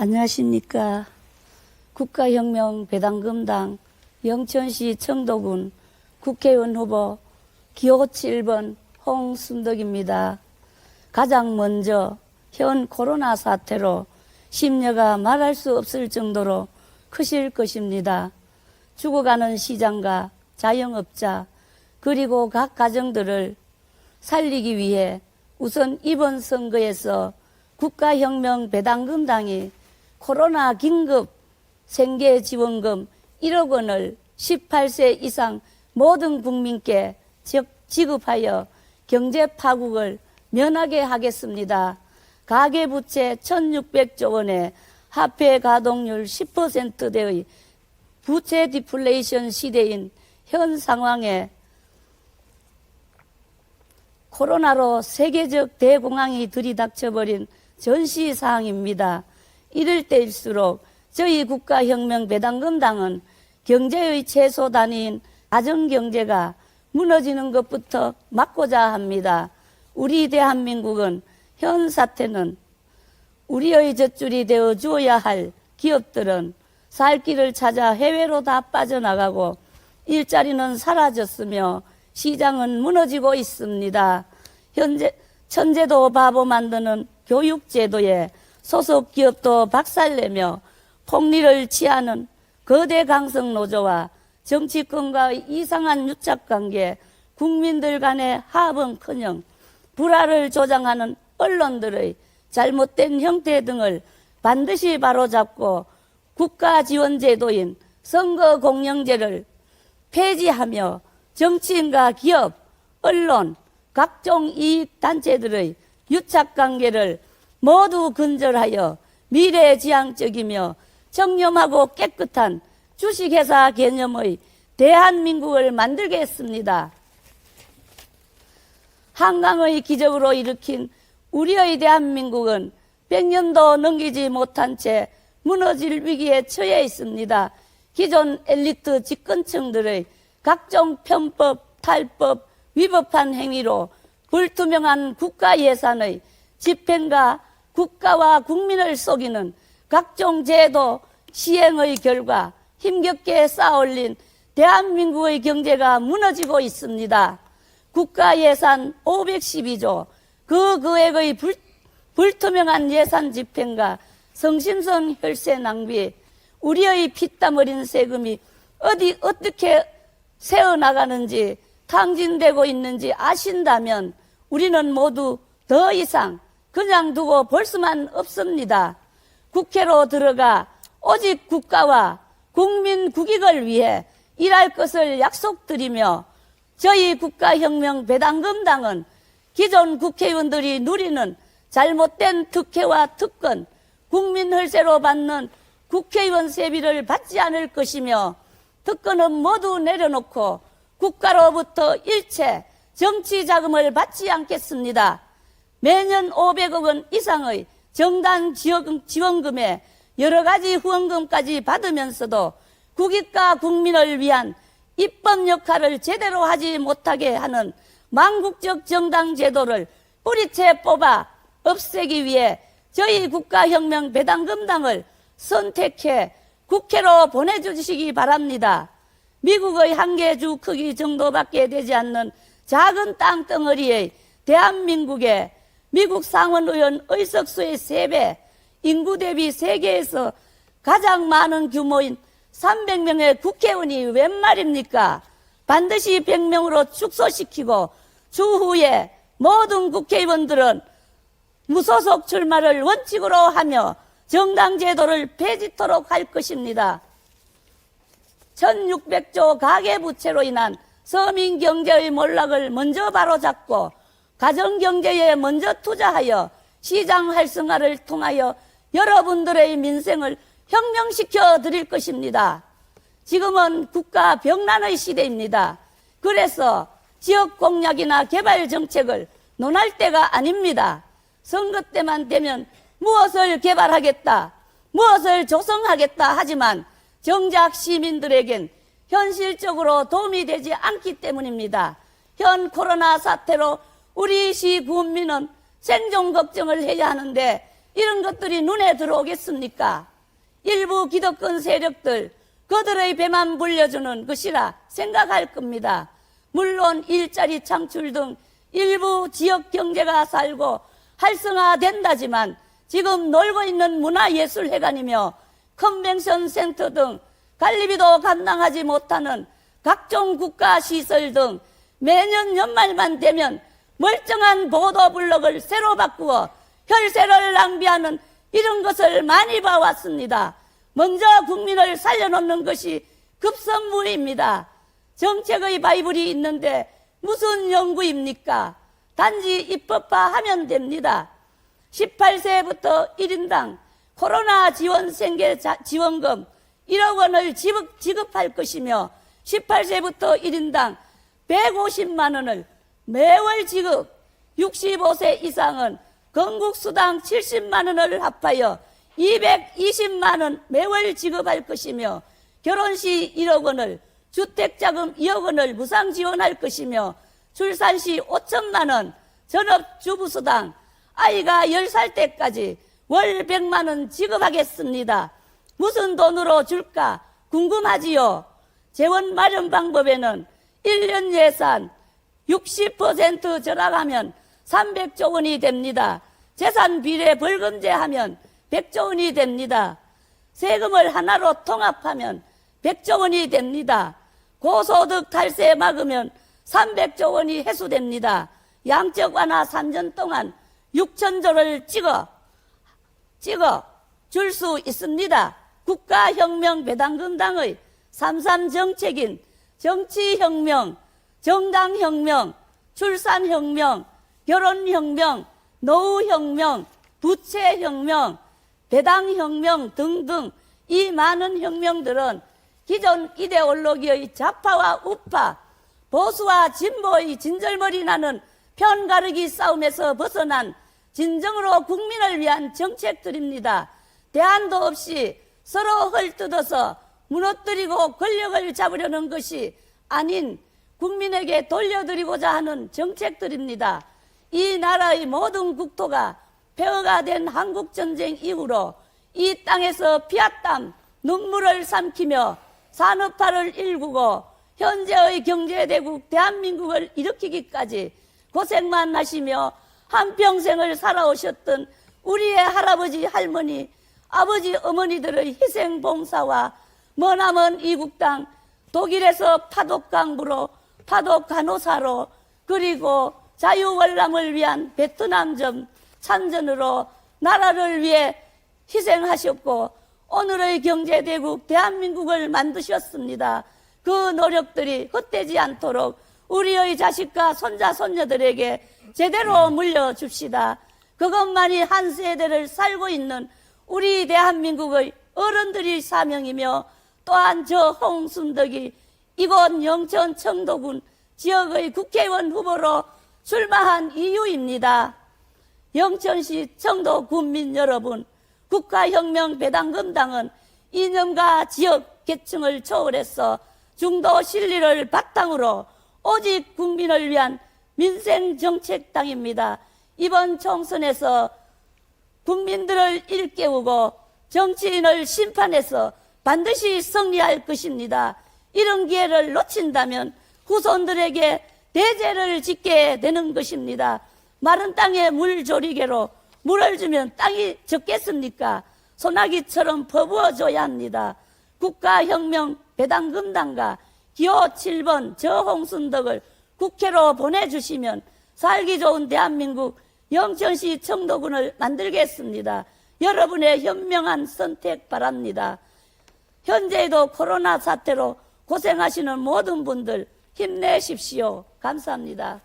안녕하십니까. 국가혁명 배당금당 영천시 청도군 국회의원 후보 기호 7번 홍순덕입니다. 가장 먼저 현 코로나 사태로 심려가 말할 수 없을 정도로 크실 것입니다. 죽어가는 시장과 자영업자 그리고 각 가정들을 살리기 위해 우선 이번 선거에서 국가혁명 배당금당이 코로나 긴급 생계지원금 1억 원을 18세 이상 모든 국민께 지급하여 경제 파국을 면하게 하겠습니다. 가계부채 1600조 원의 화폐 가동률 10%대의 부채 디플레이션 시대인 현 상황에 코로나로 세계적 대공황이 들이닥쳐버린 전시사항입니다. 이럴 때일수록 저희 국가혁명 배당금당은 경제의 최소 단위인 가정경제가 무너지는 것부터 막고자 합니다. 우리 대한민국은 현 사태는 우리의 젖줄이 되어 주어야 할 기업들은 살 길을 찾아 해외로 다 빠져나가고 일자리는 사라졌으며 시장은 무너지고 있습니다. 현재 천재도 바보 만드는 교육제도에 소속 기업도 박살내며 폭리를 취하는 거대 강성 노조와 정치권과의 이상한 유착관계, 국민들 간의 하합은커녕 불화를 조장하는 언론들의 잘못된 형태 등을 반드시 바로잡고 국가지원제도인 선거공영제를 폐지하며 정치인과 기업, 언론, 각종 이익단체들의 유착관계를 모두 근절하여 미래지향적이며 청렴하고 깨끗한 주식회사 개념의 대한민국을 만들겠습니다. 한강의 기적으로 일으킨 우리의 대한민국은 100년도 넘기지 못한 채 무너질 위기에 처해 있습니다. 기존 엘리트 집권층들의 각종 편법, 탈법, 위법한 행위로 불투명한 국가 예산의 집행과 국가와 국민을 속이는 각종 제도 시행의 결과 힘겹게 쌓아올린 대한민국의 경제가 무너지고 있습니다. 국가 예산 512조, 그 금액의 불투명한 예산 집행과 성심성 혈세 낭비, 우리의 피땀 어린 세금이 어떻게 새어나가는지 탕진되고 있는지 아신다면 우리는 모두 더 이상 그냥 두고 볼 수만 없습니다. 국회로 들어가 오직 국가와 국민 국익을 위해 일할 것을 약속드리며 저희 국가혁명 배당금당은 기존 국회의원들이 누리는 잘못된 특혜와 특권, 국민 혈세로 받는 국회의원 세비를 받지 않을 것이며 특권은 모두 내려놓고 국가로부터 일체 정치 자금을 받지 않겠습니다. 매년 500억 원 이상의 정당 지원금에 여러 가지 후원금까지 받으면서도 국익과 국민을 위한 입법 역할을 제대로 하지 못하게 하는 망국적 정당 제도를 뿌리채 뽑아 없애기 위해 저희 국가혁명 배당금당을 선택해 국회로 보내주시기 바랍니다. 미국의 한 개 주 크기 정도밖에 되지 않는 작은 땅덩어리의 대한민국에 미국 상원의원 의석수의 3배, 인구 대비 세계에서 가장 많은 규모인 300명의 국회의원이 웬 말입니까? 반드시 100명으로 축소시키고 추후에 모든 국회의원들은 무소속 출마를 원칙으로 하며 정당 제도를 폐지토록 할 것입니다. 1600조 가계부채로 인한 서민 경제의 몰락을 먼저 바로잡고 가정경제에 먼저 투자하여 시장 활성화를 통하여 여러분들의 민생을 혁명시켜 드릴 것입니다. 지금은 국가 병난의 시대입니다. 그래서 지역 공약이나 개발 정책을 논할 때가 아닙니다. 선거 때만 되면 무엇을 개발하겠다, 무엇을 조성하겠다 하지만 정작 시민들에겐 현실적으로 도움이 되지 않기 때문입니다. 현 코로나 사태로 우리 시 국민은 생존 걱정을 해야 하는데 이런 것들이 눈에 들어오겠습니까? 일부 기득권 세력들 그들의 배만 불려주는 것이라 생각할 겁니다. 물론 일자리 창출 등 일부 지역 경제가 살고 활성화된다지만 지금 놀고 있는 문화예술회관이며 컨벤션 센터 등 관리비도 감당하지 못하는 각종 국가시설 등 매년 연말만 되면 멀쩡한 보도블록을 새로 바꾸어 혈세를 낭비하는 이런 것을 많이 봐왔습니다. 먼저 국민을 살려놓는 것이 급선무입니다. 정책의 바이블이 있는데 무슨 연구입니까? 단지 입법화하면 됩니다. 18세부터 1인당 코로나 지원 생계 지원금 1억 원을 지급할 것이며 18세부터 1인당 150만 원을 매월 지급, 65세 이상은 건국수당 70만 원을 합하여 220만 원 매월 지급할 것이며 결혼시 1억 원을 주택자금 2억 원을 무상 지원할 것이며 출산시 5천만 원 전업주부수당 아이가 10살 때까지 월 100만 원 지급하겠습니다. 무슨 돈으로 줄까 궁금하지요? 재원 마련 방법에는 1년 예산 60% 절약하면 300조 원이 됩니다. 재산 비례 벌금제 하면 100조 원이 됩니다. 세금을 하나로 통합하면 100조 원이 됩니다. 고소득 탈세 막으면 300조 원이 회수됩니다. 양적 완화 3년 동안 6천조를 찍어 줄 수 있습니다. 국가혁명 배당금당의 3.3 정책인 정치혁명, 정당혁명, 출산혁명, 결혼혁명, 노후혁명, 부채혁명, 배당혁명 등등 이 많은 혁명들은 기존 이데올로기의 좌파와 우파, 보수와 진보의 진절머리 나는 편가르기 싸움에서 벗어난 진정으로 국민을 위한 정책들입니다. 대안도 없이 서로 헐뜯어서 무너뜨리고 권력을 잡으려는 것이 아닌 국민에게 돌려드리고자 하는 정책들입니다. 이 나라의 모든 국토가 폐허가 된 한국전쟁 이후로 이 땅에서 피와 땀, 눈물을 삼키며 산업화를 일구고 현재의 경제대국 대한민국을 일으키기까지 고생만 하시며 한평생을 살아오셨던 우리의 할아버지, 할머니, 아버지, 어머니들의 희생봉사와 머나먼 이국 땅 독일에서 파독강부로 파독간호사로 그리고 자유월남을 위한 베트남전 참전으로 나라를 위해 희생하셨고 오늘의 경제대국 대한민국을 만드셨습니다. 그 노력들이 헛되지 않도록 우리의 자식과 손자, 손녀들에게 제대로 물려줍시다. 그것만이 한 세대를 살고 있는 우리 대한민국의 어른들의 사명이며 또한 저 홍순덕이 이곳 영천 청도군 지역의 국회의원 후보로 출마한 이유입니다. 영천시 청도 군민 여러분, 국가혁명 배당금당은 이념과 지역 계층을 초월해서 중도 실리를 바탕으로 오직 국민을 위한 민생정책당입니다. 이번 총선에서 국민들을 일깨우고 정치인을 심판해서 반드시 승리할 것입니다. 이런 기회를 놓친다면 후손들에게 대죄를 짓게 되는 것입니다. 마른 땅에 물조리개로 물을 주면 땅이 적겠습니까? 소나기처럼 퍼부어줘야 합니다. 국가혁명 배당금당과 기호 7번 저 홍순덕을 국회로 보내주시면 살기 좋은 대한민국 영천시 청도군을 만들겠습니다. 여러분의 현명한 선택 바랍니다. 현재에도 코로나 사태로 고생하시는 모든 분들 힘내십시오. 감사합니다.